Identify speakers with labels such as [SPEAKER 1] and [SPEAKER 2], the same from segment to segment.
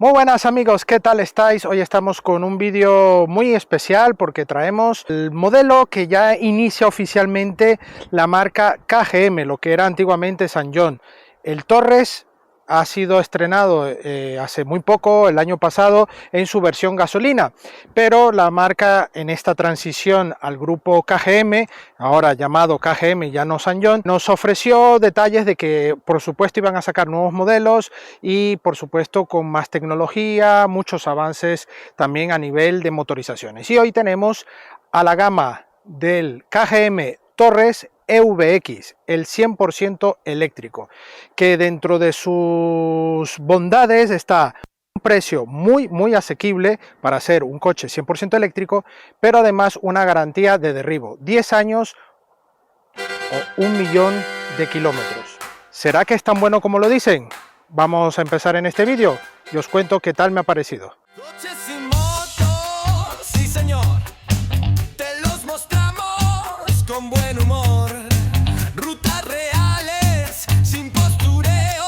[SPEAKER 1] Muy buenas amigos, ¿qué tal estáis? Hoy estamos con un vídeo muy especial porque traemos el modelo que ya inicia oficialmente la marca KGM, lo que era antiguamente SsangYong. El Torres ha sido estrenado hace muy poco, el año pasado, en su versión gasolina, pero la marca en esta transición al grupo KGM, ahora llamado KGM, ya no SsangYong, nos ofreció detalles de que por supuesto iban a sacar nuevos modelos y por supuesto con más tecnología, muchos avances también a nivel de motorizaciones. Y hoy tenemos a la gama del KGM Torres EVX, el 100% eléctrico, que dentro de sus bondades está un precio muy asequible para ser un coche 100% eléctrico, pero además una garantía de derribo, 10 años o 1.000.000 de kilómetros. ¿Será que es tan bueno como lo dicen? Vamos a empezar en este vídeo y os cuento qué tal me ha parecido.
[SPEAKER 2] Coches y motos, sí señor, te los mostramos con buen humor. Rutas reales, sin postureo,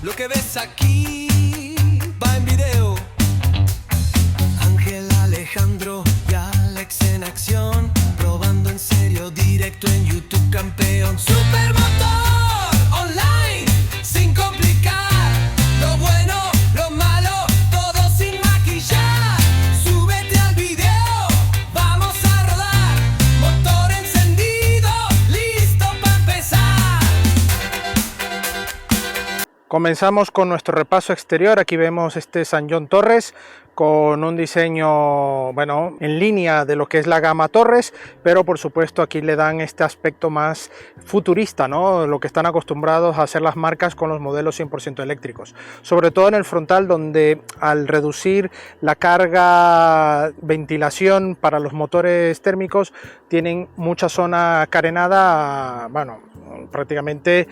[SPEAKER 2] lo que ves aquí va en video. Ángel, Alejandro y Alex en acción, probando en serio, directo en YouTube, campeón. Supermotor online, sin complicar, lo bueno, lo malo, todo sin maquillar. Súbete al video, vamos a rodar, motor encendido, listo para empezar.
[SPEAKER 1] Comenzamos con nuestro repaso exterior. Aquí vemos este SsangYong Torres con un diseño, bueno, en línea de lo que es la gama Torres, pero por supuesto aquí le dan este aspecto más futurista, ¿no? Lo que están acostumbrados a hacer las marcas con los modelos 100% eléctricos, sobre todo en el frontal, donde al reducir la carga ventilación para los motores térmicos tienen mucha zona carenada, bueno, prácticamente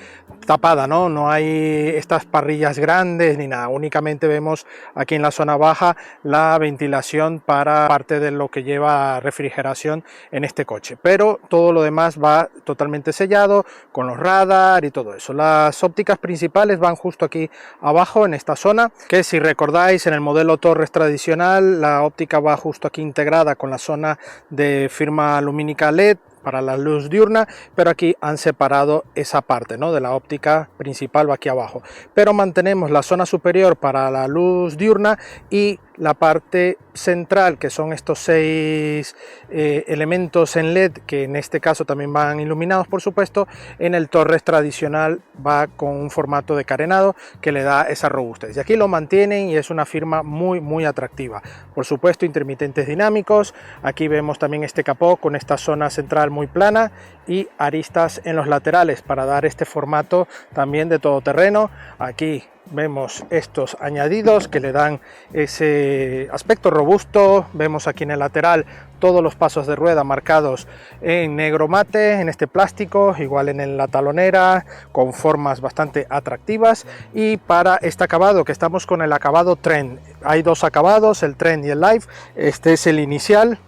[SPEAKER 1] tapada, ¿no? No hay estas parrillas grandes ni nada, únicamente vemos aquí en la zona baja la ventilación para parte de lo que lleva refrigeración en este coche, pero todo lo demás va totalmente sellado con los radar y todo eso. Las ópticas principales van justo aquí abajo en esta zona, que si recordáis en el modelo Torres tradicional la óptica va justo aquí integrada con la zona de firma lumínica LED para la luz diurna, pero aquí han separado esa parte, ¿no?, de la óptica principal, va aquí abajo, pero mantenemos la zona superior para la luz diurna y la parte central, que son estos 6 elementos en LED, que en este caso también van iluminados por supuesto. En el Torres tradicional va con un formato de carenado que le da esa robustez, y aquí lo mantienen y es una firma muy atractiva. Por supuesto, intermitentes dinámicos. Aquí vemos también este capó con esta zona central muy plana y aristas en los laterales para dar este formato también de todoterreno. Aquí vemos estos añadidos que le dan ese aspecto robusto. Vemos aquí en el lateral todos los pasos de rueda marcados en negro mate, en este plástico, igual en la talonera, con formas bastante atractivas. Y para este acabado, que estamos con el acabado Trend, hay dos acabados, el Trend y el Live. Este es el inicial,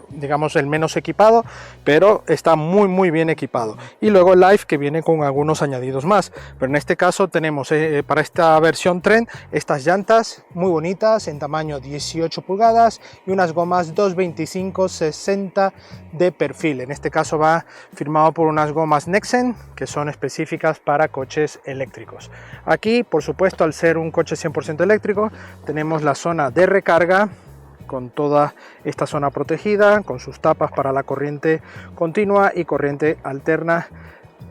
[SPEAKER 1] digamos el menos equipado, pero está muy bien equipado, y luego el Live, que viene con algunos añadidos más, pero en este caso tenemos para esta versión Trend estas llantas muy bonitas en tamaño 18 pulgadas y unas gomas 225/60 de perfil. En este caso va firmado por unas gomas Nexen, que son específicas para coches eléctricos. Aquí, por supuesto, al ser un coche 100% eléctrico, tenemos la zona de recarga con toda esta zona protegida, con sus tapas para la corriente continua y corriente alterna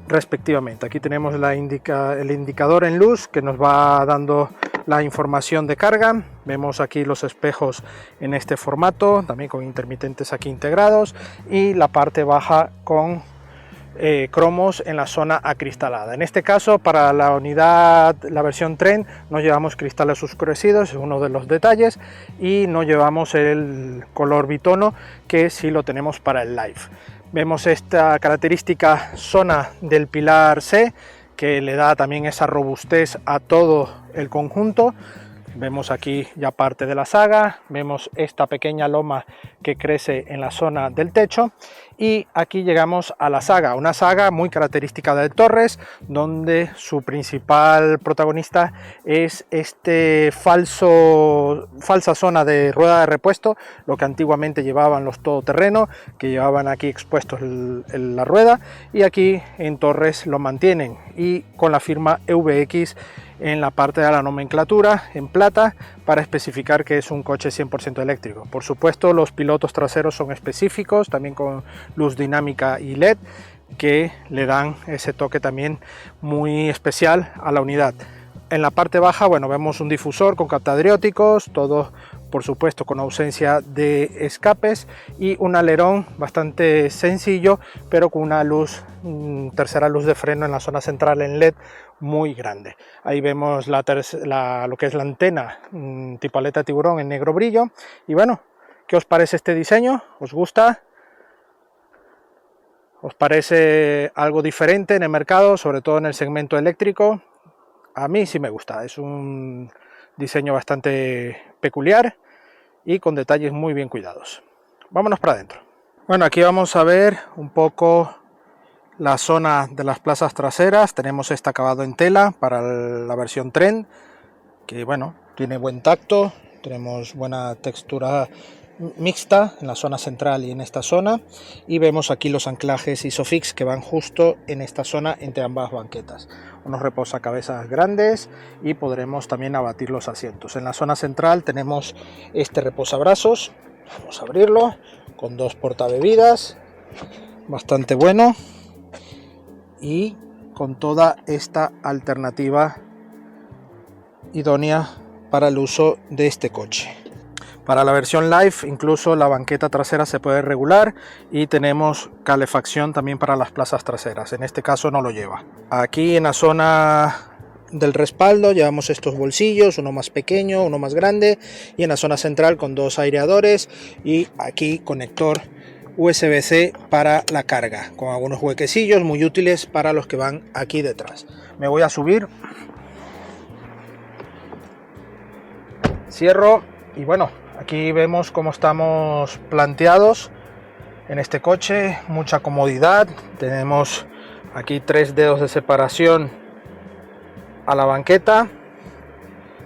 [SPEAKER 1] respectivamente. Aquí tenemos el indicador en luz que nos va dando la información de carga. Vemos aquí los espejos en este formato, también con intermitentes aquí integrados, y la parte baja con cromos en la zona acristalada. En este caso, para la unidad, la versión Trend, no llevamos cristales oscurecidos, es uno de los detalles, y no llevamos el color bitono, que sí lo tenemos para el Live. Vemos esta característica zona del pilar C, que le da también esa robustez a todo el conjunto. Vemos aquí ya parte de la saga, vemos esta pequeña loma que crece en la zona del techo y aquí llegamos a la saga, una saga muy característica de Torres, donde su principal protagonista es este falsa zona de rueda de repuesto, lo que antiguamente llevaban los todoterreno, que llevaban aquí expuestos la rueda, y aquí en Torres lo mantienen y con la firma EVX en la parte de la nomenclatura en plata para especificar que es un coche 100% eléctrico. Por supuesto, los pilotos traseros son específicos, también con luz dinámica y LED, que le dan ese toque también muy especial a la unidad. En la parte baja, bueno, vemos un difusor con catadrióticos, todo por supuesto con ausencia de escapes, y un alerón bastante sencillo, pero con una luz, tercera luz de freno en la zona central en LED muy grande. Ahí vemos lo que es la antena tipo aleta de tiburón en negro brillo. Y bueno, ¿qué os parece este diseño? ¿Os gusta? ¿Os parece algo diferente en el mercado, sobre todo en el segmento eléctrico? A mí sí me gusta, es un diseño bastante peculiar y con detalles muy bien cuidados. Vámonos para adentro. Bueno, aquí vamos a ver un poco la zona de las plazas traseras. Tenemos este acabado en tela para la versión Trend, que bueno, tiene buen tacto, tenemos buena textura mixta en la zona central y en esta zona, y vemos aquí los anclajes Isofix que van justo en esta zona entre ambas banquetas, unos reposacabezas grandes, y podremos también abatir los asientos. En la zona central tenemos este reposabrazos, vamos a abrirlo, con dos portabebidas, bastante bueno, y con toda esta alternativa idónea para el uso de este coche. Para la versión Live incluso la banqueta trasera se puede regular y tenemos calefacción también para las plazas traseras, en este caso no lo lleva. Aquí en la zona del respaldo llevamos estos bolsillos, uno más pequeño, uno más grande, y en la zona central con dos aireadores, y aquí conector USB-C para la carga, con algunos huequecillos muy útiles para los que van aquí detrás. Me voy a subir, cierro, y bueno, aquí vemos cómo estamos planteados en este coche, mucha comodidad. Tenemos aquí 3 dedos de separación a la banqueta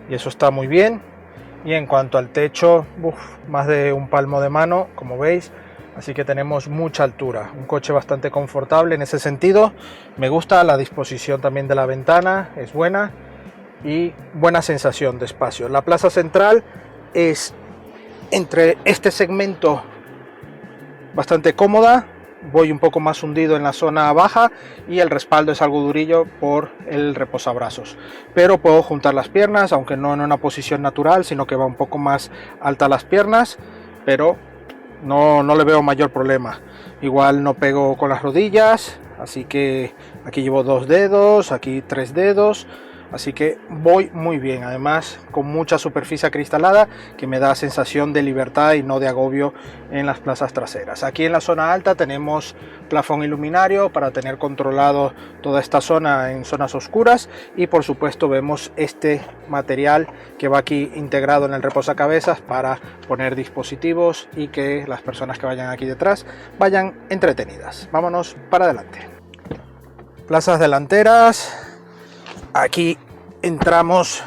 [SPEAKER 1] y eso está muy bien. Y en cuanto al techo, más de un palmo de mano, como veis, así que tenemos mucha altura. Un coche bastante confortable en ese sentido. Me gusta la disposición también de la ventana, es buena, y buena sensación de espacio. La plaza central es entre este segmento bastante cómoda, voy un poco más hundido en la zona baja, y el respaldo es algo durillo por el reposabrazos, pero puedo juntar las piernas, aunque no en una posición natural, sino que va un poco más alta las piernas, pero no le veo mayor problema. Igual no pego con las rodillas, así que aquí llevo 2 dedos, aquí 3 dedos, así que voy muy bien, además con mucha superficie acristalada que me da sensación de libertad y no de agobio en las plazas traseras. Aquí en la zona alta tenemos plafón iluminario para tener controlado toda esta zona en zonas oscuras, y por supuesto vemos este material que va aquí integrado en el reposacabezas para poner dispositivos y que las personas que vayan aquí detrás vayan entretenidas. Vámonos para adelante. Plazas delanteras. Aquí entramos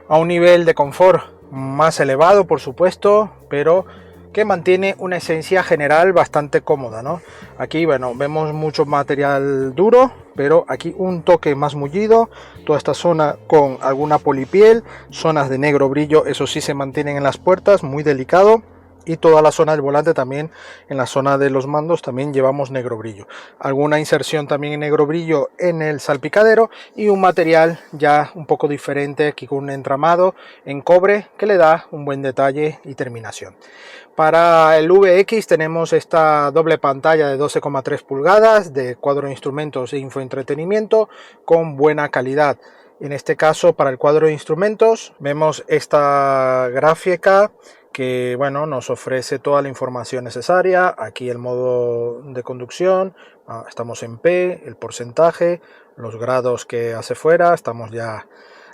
[SPEAKER 1] a un nivel de confort más elevado, por supuesto, pero que mantiene una esencia general bastante cómoda, ¿no? Aquí, bueno, vemos mucho material duro, pero aquí un toque más mullido, toda esta zona con alguna polipiel, zonas de negro brillo, eso sí se mantienen en las puertas, muy delicado. Y toda la zona del volante también, en la zona de los mandos también llevamos negro brillo. Alguna inserción también en negro brillo en el salpicadero, y un material ya un poco diferente aquí con un entramado en cobre que le da un buen detalle y terminación. Para el VX tenemos esta doble pantalla de 12,3 pulgadas de cuadro de instrumentos e infoentretenimiento con buena calidad. En este caso, para el cuadro de instrumentos vemos esta gráfica que bueno, nos ofrece toda la información necesaria. Aquí el modo de conducción, estamos en P, el porcentaje, los grados que hace fuera, estamos ya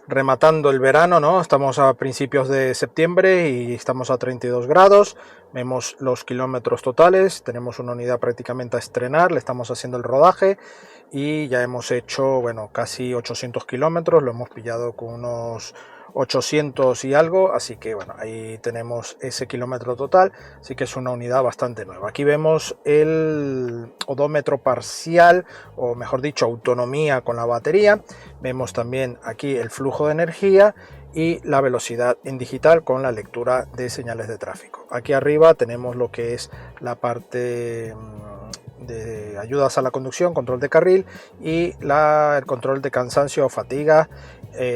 [SPEAKER 1] rematando el verano, ¿no? Estamos a principios de septiembre y estamos a 32 grados. Vemos los kilómetros totales, tenemos una unidad prácticamente a estrenar, le estamos haciendo el rodaje y ya hemos hecho, bueno, casi 800 kilómetros, lo hemos pillado con unos 800 y algo, así que bueno, ahí tenemos ese kilómetro total, así que es una unidad bastante nueva. Aquí vemos el odómetro parcial, o mejor dicho, autonomía con la batería. Vemos también aquí el flujo de energía y la velocidad en digital con la lectura de señales de tráfico. Aquí arriba tenemos lo que es la parte de ayudas a la conducción, control de carril y el control de cansancio o fatiga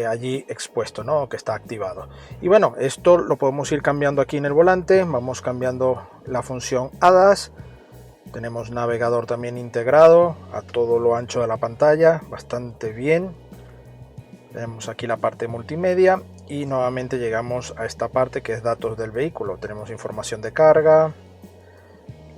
[SPEAKER 1] allí expuesto, ¿no? Que está activado. Y bueno, esto lo podemos ir cambiando aquí en el volante. Vamos cambiando la función ADAS. Tenemos navegador también integrado a todo lo ancho de la pantalla, bastante bien. Tenemos aquí la parte multimedia y nuevamente llegamos a esta parte que es datos del vehículo. Tenemos información de carga,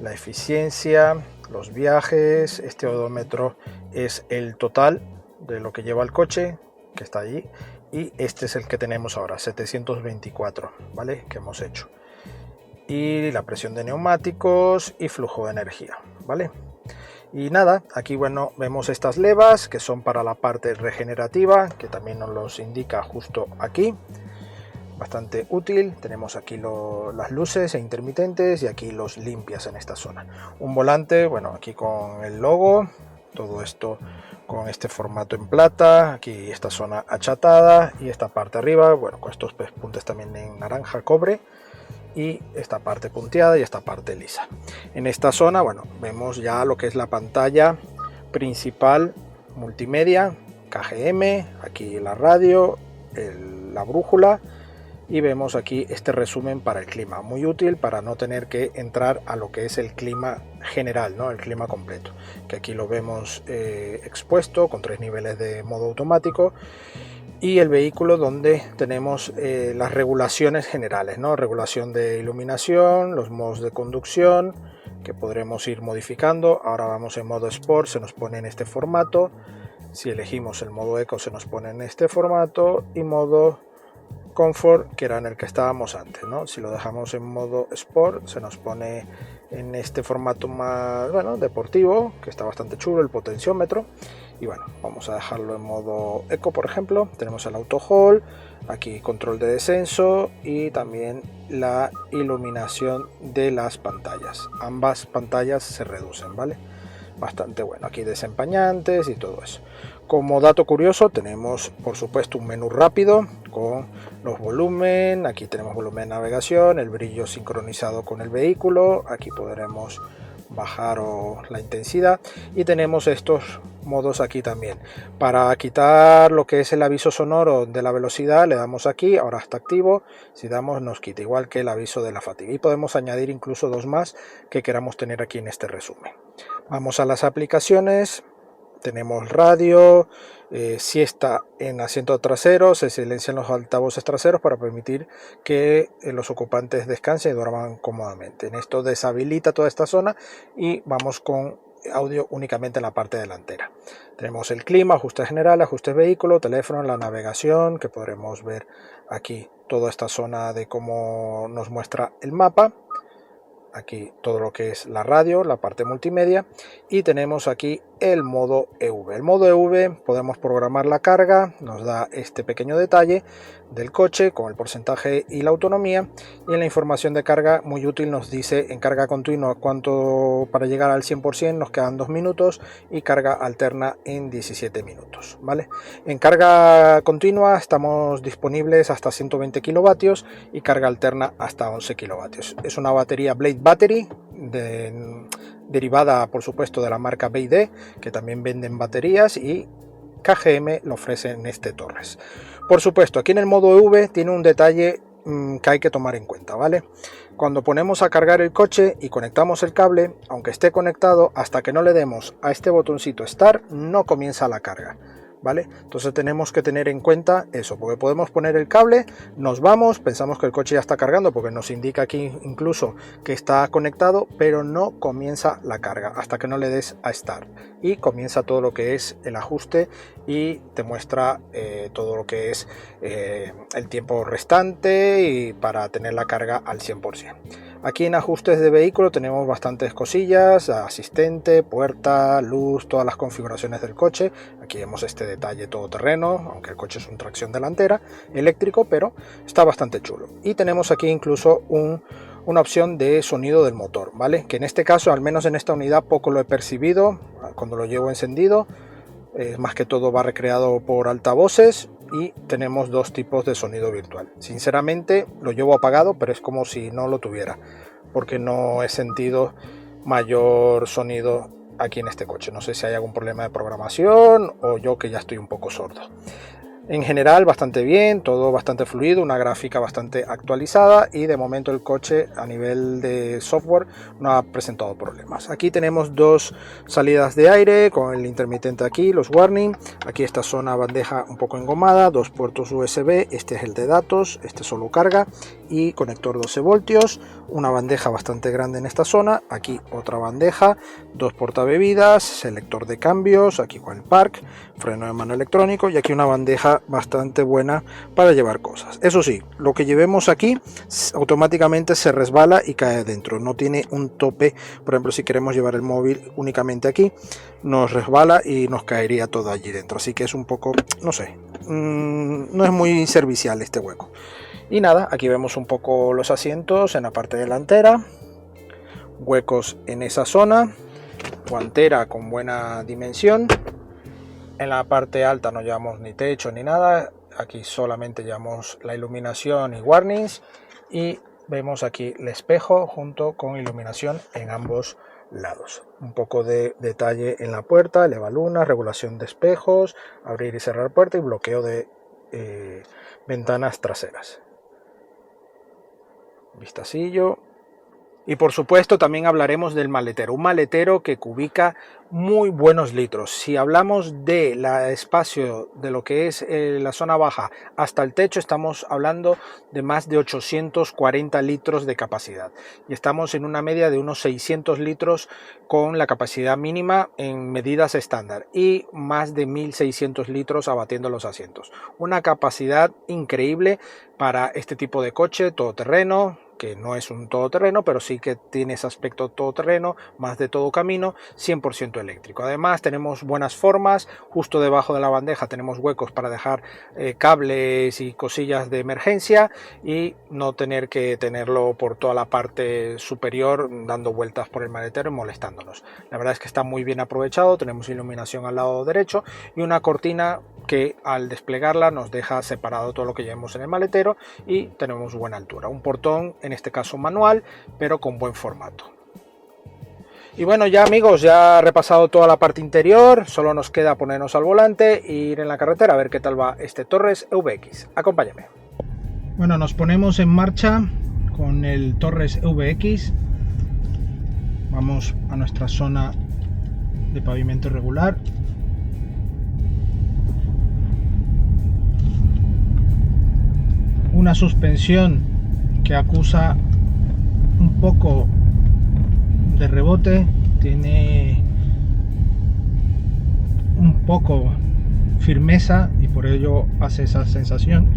[SPEAKER 1] la eficiencia, los viajes. Este odómetro es el total de lo que lleva el coche, que está allí, y este es el que tenemos ahora, 724, ¿vale? Que hemos hecho. Y la presión de neumáticos y flujo de energía, ¿vale? Y nada, aquí bueno, vemos estas levas que son para la parte regenerativa, que también nos los indica justo aquí. Bastante útil. Tenemos aquí las luces e intermitentes y aquí los limpias en esta zona. Un volante, bueno, aquí con el logo, todo esto con este formato en plata, aquí esta zona achatada y esta parte arriba, bueno, con estos pespuntes también en naranja cobre, y esta parte punteada y esta parte lisa. En esta zona, bueno, vemos ya lo que es la pantalla principal multimedia, KGM, aquí la radio, la brújula, y vemos aquí este resumen para el clima, muy útil para no tener que entrar a lo que es el clima general, ¿no? El clima completo, que aquí lo vemos expuesto con 3 niveles de modo automático, y el vehículo donde tenemos las regulaciones generales, ¿no? Regulación de iluminación, los modos de conducción que podremos ir modificando. Ahora vamos en modo Sport, se nos pone en este formato. Si elegimos el modo Eco se nos pone en este formato, y modo Comfort, que era en el que estábamos antes, ¿no? Si lo dejamos en modo Sport se nos pone en este formato más, bueno, deportivo, que está bastante chulo, el potenciómetro. Y bueno, vamos a dejarlo en modo Eco, por ejemplo. Tenemos el auto hold, aquí control de descenso y también la iluminación de las pantallas. Ambas pantallas se reducen, ¿vale? Bastante bueno. Aquí desempañantes y todo eso. Como dato curioso tenemos por supuesto un menú rápido con los volumen. Aquí tenemos volumen de navegación, el brillo sincronizado con el vehículo. Aquí podremos bajar la intensidad, y tenemos estos modos aquí también. Para quitar lo que es el aviso sonoro de la velocidad le damos aquí, ahora está activo. Si damos nos quita, igual que el aviso de la fatiga, y podemos añadir incluso 2 más que queramos tener aquí en este resumen. Vamos a las aplicaciones. Tenemos radio, si está en asiento trasero, se silencian los altavoces traseros para permitir que los ocupantes descansen y duerman cómodamente. En esto deshabilita toda esta zona y vamos con audio únicamente en la parte delantera. Tenemos el clima, ajustes general, ajustes vehículo, teléfono, la navegación, que podremos ver aquí toda esta zona de cómo nos muestra el mapa. Aquí todo lo que es la radio, la parte multimedia, y tenemos aquí el modo EV. El modo EV podemos programar la carga, nos da este pequeño detalle del coche con el porcentaje y la autonomía, y en la información de carga muy útil nos dice en carga continua cuánto para llegar al 100% nos quedan 2 minutos y carga alterna en 17 minutos, ¿vale? En carga continua estamos disponibles hasta 120 kilovatios y carga alterna hasta 11 kilovatios. Es una batería Blade Battery derivada por supuesto de la marca BYD, que también venden baterías, y KGM lo ofrece en este Torres. Por supuesto, aquí en el modo EV tiene un detalle que hay que tomar en cuenta, ¿vale? Cuando ponemos a cargar el coche y conectamos el cable, aunque esté conectado, hasta que no le demos a este botoncito Start, no comienza la carga. ¿vale? Entonces tenemos que tener en cuenta eso, porque podemos poner el cable, nos vamos, pensamos que el coche ya está cargando porque nos indica aquí incluso que está conectado, pero no comienza la carga hasta que no le des a Start y comienza todo lo que es el ajuste y te muestra todo lo que es el tiempo restante y para tener la carga al 100%. Aquí en ajustes de vehículo tenemos bastantes cosillas, asistente, puerta, luz, todas las configuraciones del coche. Aquí vemos este detalle todoterreno, aunque el coche es un tracción delantera, eléctrico, pero está bastante chulo. Y tenemos aquí incluso una opción de sonido del motor, ¿vale? Que en este caso, al menos en esta unidad, poco lo he percibido cuando lo llevo encendido. Más que todo va recreado por altavoces y tenemos dos tipos de sonido virtual. Sinceramente lo llevo apagado, pero es como si no lo tuviera, porque no he sentido mayor sonido aquí en este coche. No sé si hay algún problema de programación o yo que ya estoy un poco sordo. En general bastante bien, todo bastante fluido, una gráfica bastante actualizada y de momento el coche a nivel de software no ha presentado problemas. Aquí tenemos dos salidas de aire con el intermitente aquí, los warning. Aquí esta zona bandeja un poco engomada, dos puertos USB, este es el de datos, este solo carga y conector 12 voltios, una bandeja bastante grande en esta zona, aquí otra bandeja, dos portabebidas, selector de cambios, aquí con el park, freno de mano electrónico y aquí una bandeja bastante buena para llevar cosas. Eso sí, lo que llevemos aquí automáticamente se resbala y cae dentro, no tiene un tope. Por ejemplo, si queremos llevar el móvil únicamente aquí, nos resbala y nos caería todo allí dentro, así que es un poco, no sé, no es muy servicial este hueco. Y nada, aquí vemos un poco los asientos en la parte delantera, huecos en esa zona, guantera con buena dimensión. En la parte alta no llevamos ni techo ni nada, aquí solamente llevamos la iluminación y warnings y vemos aquí el espejo junto con iluminación en ambos lados. Un poco de detalle en la puerta, elevalunas, regulación de espejos, abrir y cerrar puerta y bloqueo de ventanas traseras. Vistacillo. Y por supuesto también hablaremos del maletero, un maletero que cubica muy buenos litros. Si hablamos del espacio de lo que es la zona baja hasta el techo, estamos hablando de más de 840 litros de capacidad y estamos en una media de unos 600 litros con la capacidad mínima en medidas estándar y más de 1600 litros abatiendo los asientos. Una capacidad increíble para este tipo de coche todoterreno, que no es un todoterreno, pero sí que tiene ese aspecto todoterreno, más de todo camino, 100% eléctrico. Además tenemos buenas formas, justo debajo de la bandeja tenemos huecos para dejar cables y cosillas de emergencia y no tener que tenerlo por toda la parte superior dando vueltas por el maletero y molestándonos. La verdad es que está muy bien aprovechado, tenemos iluminación al lado derecho y una cortina que al desplegarla nos deja separado todo lo que llevemos en el maletero y tenemos buena altura. Un portón en este caso manual, pero con buen formato. Y bueno, ya amigos, ya he repasado toda la parte interior, solo nos queda ponernos al volante e ir en la carretera a ver qué tal va este Torres EVX. Acompáñame. Bueno, nos ponemos en marcha con el Torres EVX. Vamos a nuestra zona de pavimento irregular. Una suspensión que acusa un poco de rebote, tiene un poco firmeza y por ello hace esa sensación,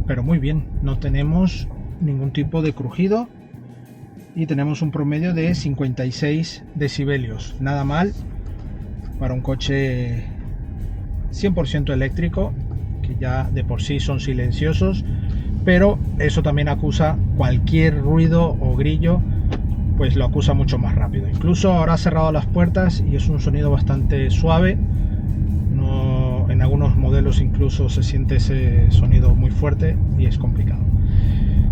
[SPEAKER 1] pero muy bien, no tenemos ningún tipo de crujido y tenemos un promedio de 56 decibelios, nada mal para un coche 100% eléctrico, que ya de por sí son silenciosos, pero eso también acusa cualquier ruido o grillo, pues lo acusa mucho más rápido. Incluso ahora ha cerrado las puertas y es un sonido bastante suave, no, en algunos modelos incluso se siente ese sonido muy fuerte y es complicado.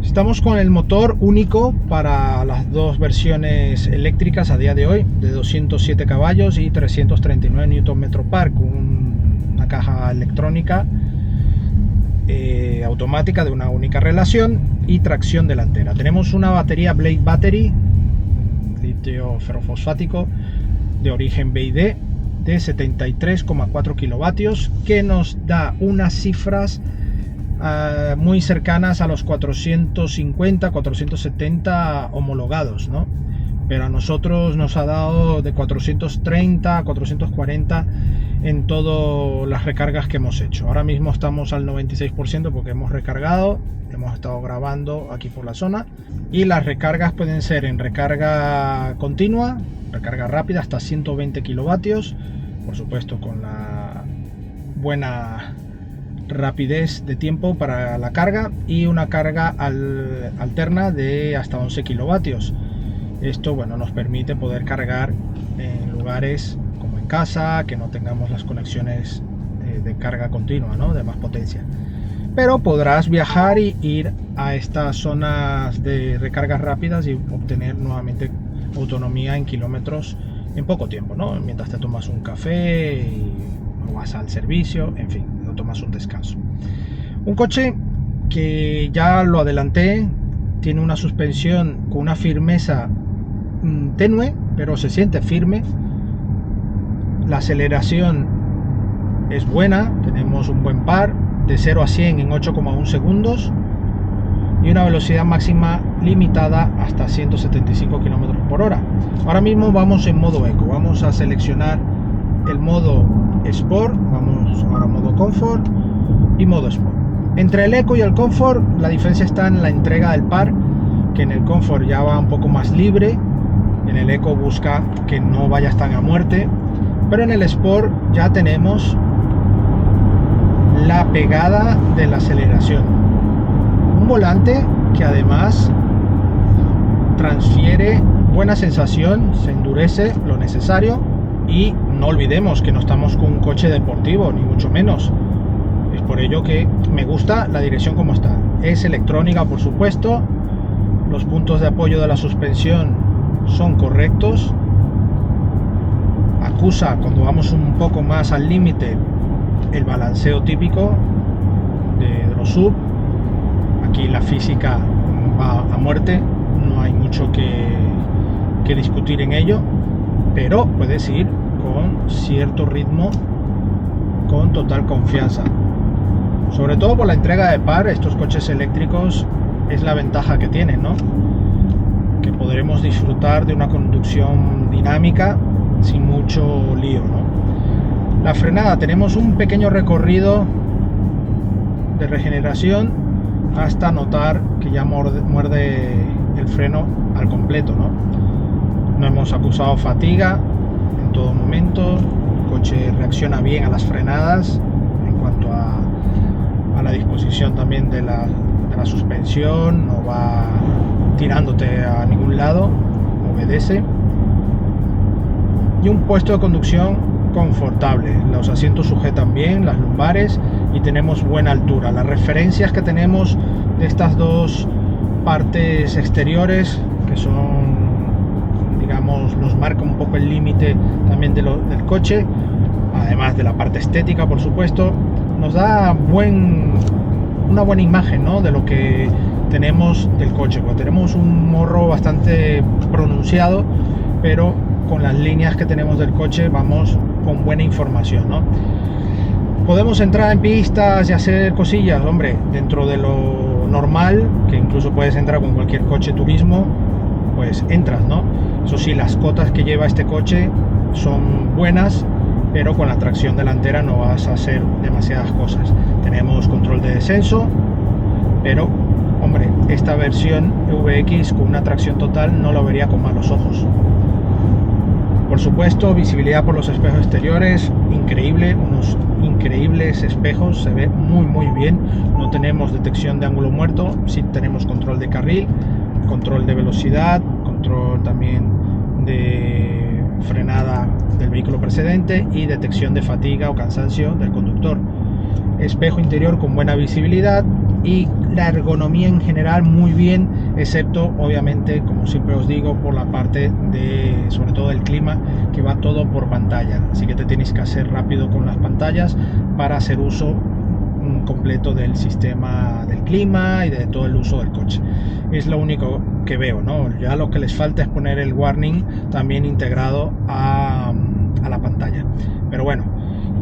[SPEAKER 1] Estamos con el motor único para las dos versiones eléctricas a día de hoy, de 207 caballos y 339 Nm/par, con una caja electrónica automática de una única relación y tracción delantera. Tenemos una batería Blade Battery litio ferrofosfático de origen BYD de 73,4 kilovatios, que nos da unas cifras muy cercanas a los 450, 470 homologados, ¿no? Pero a nosotros nos ha dado de 430 a 440 en todas las recargas que hemos hecho. Ahora mismo estamos al 96% porque hemos recargado, hemos estado grabando aquí por la zona, y las recargas pueden ser en recarga continua, recarga rápida hasta 120 kilovatios, por supuesto con la buena rapidez de tiempo para la carga, y una carga alterna de hasta 11 kilovatios. Esto, bueno, nos permite poder cargar en lugares como en casa, que no tengamos las conexiones de carga continua, ¿no? De más potencia. Pero podrás viajar y ir a estas zonas de recargas rápidas y obtener nuevamente autonomía en kilómetros en poco tiempo, ¿no? Mientras te tomas un café o vas al servicio, en fin, o tomas un descanso. Un coche que ya lo adelanté, tiene una suspensión con una firmeza tenue, pero se siente firme. La aceleración es buena, tenemos un buen par de 0 a 100 en 8,1 segundos y una velocidad máxima limitada hasta 175 km por hora. Ahora mismo vamos en modo eco, vamos a seleccionar el modo Sport, vamos ahora a modo Comfort y modo Sport. Entre el eco y el Comfort la diferencia está en la entrega del par, que en el Comfort ya va un poco más libre, en el eco busca que no vayas tan a muerte, pero en el Sport ya tenemos la pegada de la aceleración, un volante que además transfiere buena sensación, se endurece lo necesario, y no olvidemos que no estamos con un coche deportivo, ni mucho menos. Es por ello que me gusta la dirección como está. Es electrónica, por supuesto, los puntos de apoyo de la suspensión son correctos, acusa cuando vamos un poco más al límite el balanceo típico de los SUV. Aquí la física va a muerte, no hay mucho que discutir en ello, pero puedes ir con cierto ritmo con total confianza, sobre todo por la entrega de par. Estos coches eléctricos es la ventaja que tienen, ¿no? Que podremos disfrutar de una conducción dinámica sin mucho lío, ¿no? La frenada, tenemos un pequeño recorrido de regeneración hasta notar que ya muerde el freno al completo, ¿no? No hemos acusado fatiga en todo momento, el coche reacciona bien a las frenadas en cuanto a la disposición también de la suspensión, no va tirándote a ningún lado, obedece. Y un puesto de conducción confortable, los asientos sujetan bien las lumbares y tenemos buena altura. Las referencias que tenemos de estas dos partes exteriores, que son, digamos, nos marca un poco el límite también del coche, además de la parte estética, por supuesto, nos da una buena imagen, ¿no?, de lo que tenemos del coche, porque tenemos un morro bastante pronunciado, pero con las líneas que tenemos del coche vamos con buena información, ¿no? Podemos entrar en pistas y hacer cosillas, hombre, dentro de lo normal, que incluso puedes entrar con cualquier coche turismo, pues entras, ¿no? Eso sí, las cotas que lleva este coche son buenas, pero con la tracción delantera no vas a hacer demasiadas cosas. Tenemos control de descenso, pero, hombre, esta versión VX con una tracción total no lo vería con malos ojos. Por supuesto, visibilidad por los espejos exteriores, increíble, unos increíbles espejos, se ve muy bien. No tenemos detección de ángulo muerto, sí tenemos control de carril, control de velocidad, control también de frenada del vehículo precedente y detección de fatiga o cansancio del conductor. Espejo interior con buena visibilidad y la ergonomía en general muy bien, excepto obviamente, como siempre os digo, por la parte de, sobre todo, del clima, que va todo por pantalla, así que te tienes que hacer rápido con las pantallas para hacer uso completo del sistema del clima y de todo el uso del coche. Es lo único que veo, ¿no? Ya lo que les falta es poner el warning también integrado a a la pantalla. Pero bueno,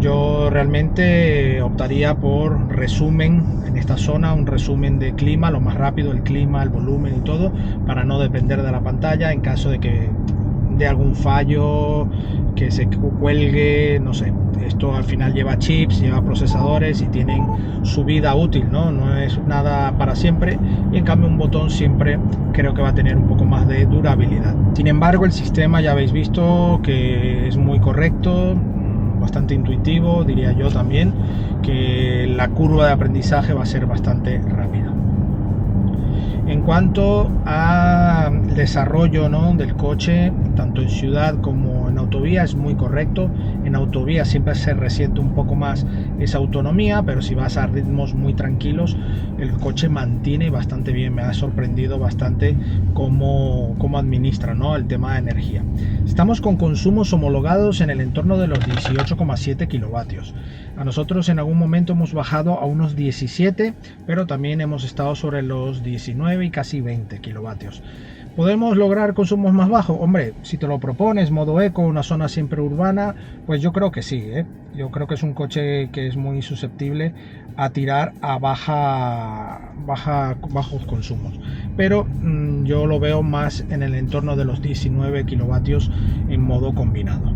[SPEAKER 1] yo realmente optaría por resumen en esta zona, un resumen de clima, lo más rápido, el clima, el volumen y todo, para no depender de la pantalla en caso de que de algún fallo, que se cuelgue, no sé. Esto al final lleva chips, lleva procesadores y tienen su vida útil, no es nada para siempre, y en cambio un botón siempre creo que va a tener un poco más de durabilidad. Sin embargo, el sistema ya habéis visto que es muy correcto, bastante intuitivo, diría yo también, que la curva de aprendizaje va a ser bastante rápida. En cuanto al desarrollo, ¿no?, del coche, tanto en ciudad como en autovía, es muy correcto. En autovía siempre se resiente un poco más esa autonomía, pero si vas a ritmos muy tranquilos, el coche mantiene bastante bien. Me ha sorprendido bastante cómo administra, ¿no?, el tema de energía. Estamos con consumos homologados en el entorno de los 18,7 kilovatios. A nosotros en algún momento hemos bajado a unos 17, pero también hemos estado sobre los 19 y casi 20 kilovatios. ¿Podemos lograr consumos más bajos? Hombre, si te lo propones, modo eco, una zona siempre urbana, pues yo creo que sí, ¿eh? Yo creo que es un coche que es muy susceptible a tirar a bajos consumos. Pero yo lo veo más en el entorno de los 19 kilovatios en modo combinado.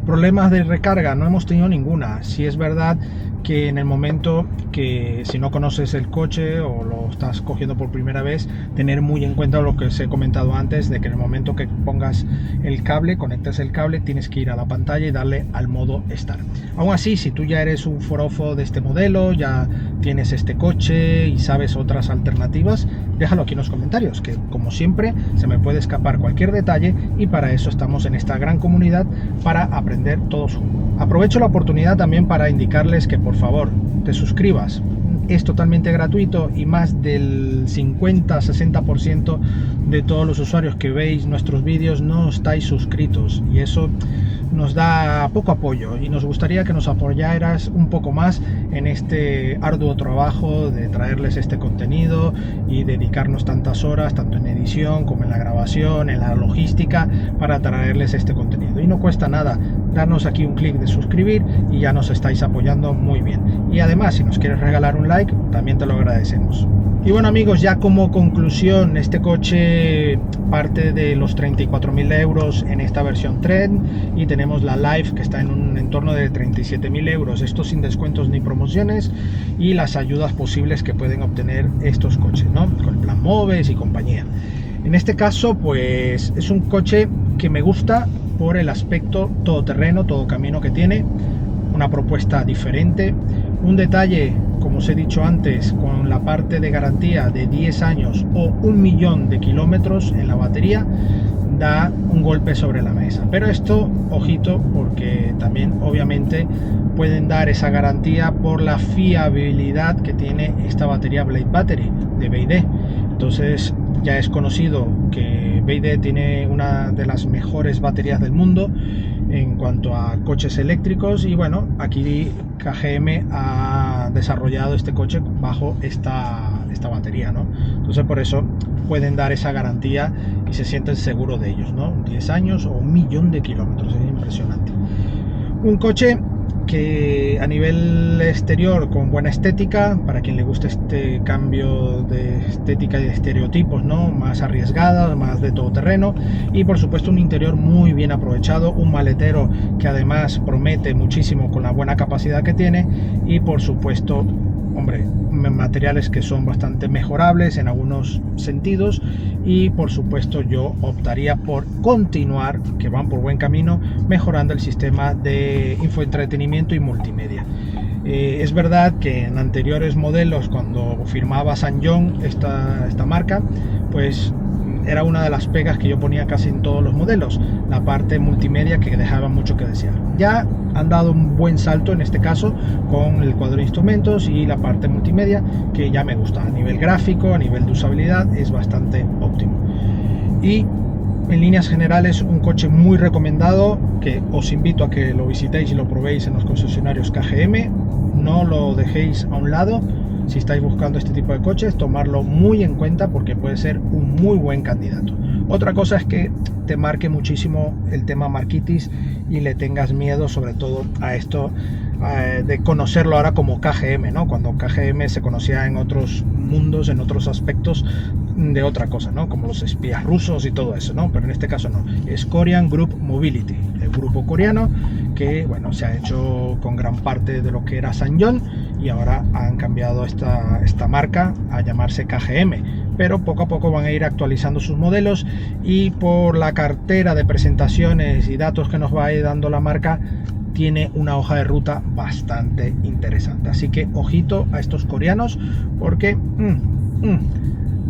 [SPEAKER 1] Problemas de recarga no hemos tenido ninguna. Si es verdad que en el momento que, si no conoces el coche o lo estás cogiendo por primera vez, tener muy en cuenta lo que os he comentado antes, de que en el momento que pongas el cable, conectes el cable, tienes que ir a la pantalla y darle al modo Start. Aún así, si tú ya eres un forofo de este modelo, ya tienes este coche y sabes otras alternativas, déjalo aquí en los comentarios, que como siempre se me puede escapar cualquier detalle, y para eso estamos en esta gran comunidad, para aprender todos juntos. Aprovecho la oportunidad también para indicarles que por favor te suscribas. Es totalmente gratuito y más del 50-60% de todos los usuarios que veis nuestros vídeos no estáis suscritos, y eso nos da poco apoyo, y nos gustaría que nos apoyaras un poco más en este arduo trabajo de traerles este contenido y dedicarnos tantas horas, tanto en edición como en la grabación, en la logística, para traerles este contenido. Y no cuesta nada, darnos aquí un clic de suscribir y ya nos estáis apoyando muy bien. Y además, si nos quieres regalar un like, también te lo agradecemos. Y bueno amigos, ya como conclusión, este coche parte de los 34.000 euros en esta versión Trend, y tenemos la Life que está en un entorno de 37.000 euros, esto sin descuentos ni promociones, y las ayudas posibles que pueden obtener estos coches, ¿no?, con el plan MOVES y compañía. En este caso, pues es un coche que me gusta por el aspecto todoterreno, todo camino que tiene, una propuesta diferente, un detalle, como os he dicho antes, con la parte de garantía de 10 años o 1.000.000 de kilómetros en la batería, da un golpe sobre la mesa. Pero esto, ojito, porque también obviamente pueden dar esa garantía por la fiabilidad que tiene esta batería Blade Battery de BYD. Entonces ya es conocido que BYD tiene una de las mejores baterías del mundo en cuanto a coches eléctricos, y bueno, aquí KGM ha desarrollado este coche bajo esta batería, ¿no? Entonces por eso pueden dar esa garantía y se sienten seguros de ellos, ¿no? 10 años o 1.000.000 de kilómetros, es impresionante. Un coche que a nivel exterior con buena estética, para quien le guste este cambio de estética y de estereotipos, ¿no?, más arriesgada, más de todoterreno, y por supuesto un interior muy bien aprovechado, un maletero que además promete muchísimo con la buena capacidad que tiene, y por supuesto, hombre, materiales que son bastante mejorables en algunos sentidos, y por supuesto yo optaría por continuar, que van por buen camino, mejorando el sistema de infoentretenimiento y multimedia. Es verdad que en anteriores modelos, cuando firmaba SsangYong esta marca, pues era una de las pegas que yo ponía casi en todos los modelos, la parte multimedia, que dejaba mucho que desear. Ya han dado un buen salto en este caso con el cuadro de instrumentos y la parte multimedia, que ya me gusta. A nivel gráfico, a nivel de usabilidad, es bastante óptimo. Y en líneas generales, un coche muy recomendado, que os invito a que lo visitéis y lo probéis en los concesionarios KGM. No lo dejéis a un lado. Si estáis buscando este tipo de coches, tomarlo muy en cuenta, porque puede ser un muy buen candidato. Otra cosa es que te marque muchísimo el tema marquitis y le tengas miedo sobre todo a esto de conocerlo ahora como KGM, ¿no? Cuando KGM se conocía en otros mundos, en otros aspectos de otra cosa, ¿no? Como los espías rusos y todo eso, ¿no? Pero en este caso no, es Korean Group Mobility, el grupo coreano que, bueno, se ha hecho con gran parte de lo que era SsangYong y ahora han cambiado esta marca a llamarse KGM, pero poco a poco van a ir actualizando sus modelos y por la cartera de presentaciones y datos que nos va a ir dando la marca, tiene una hoja de ruta bastante interesante. Así que ojito a estos coreanos porque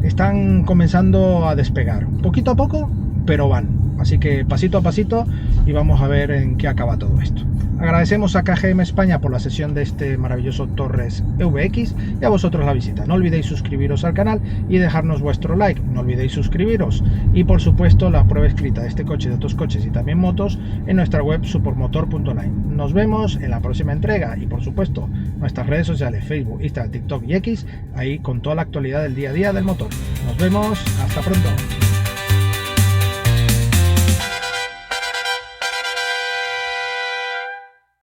[SPEAKER 1] están comenzando a despegar, poquito a poco, pero van. Así que pasito a pasito y vamos a ver en qué acaba todo esto. Agradecemos a KGM España por la sesión de este maravilloso Torres EVX y a vosotros la visita. No olvidéis suscribiros al canal y dejarnos vuestro like. No olvidéis suscribiros y por supuesto la prueba escrita de este coche y de otros coches y también motos en nuestra web supermotor.online. Nos vemos en la próxima entrega y por supuesto nuestras redes sociales Facebook, Instagram, TikTok y X, ahí con toda la actualidad del día a día del motor. Nos vemos, hasta pronto.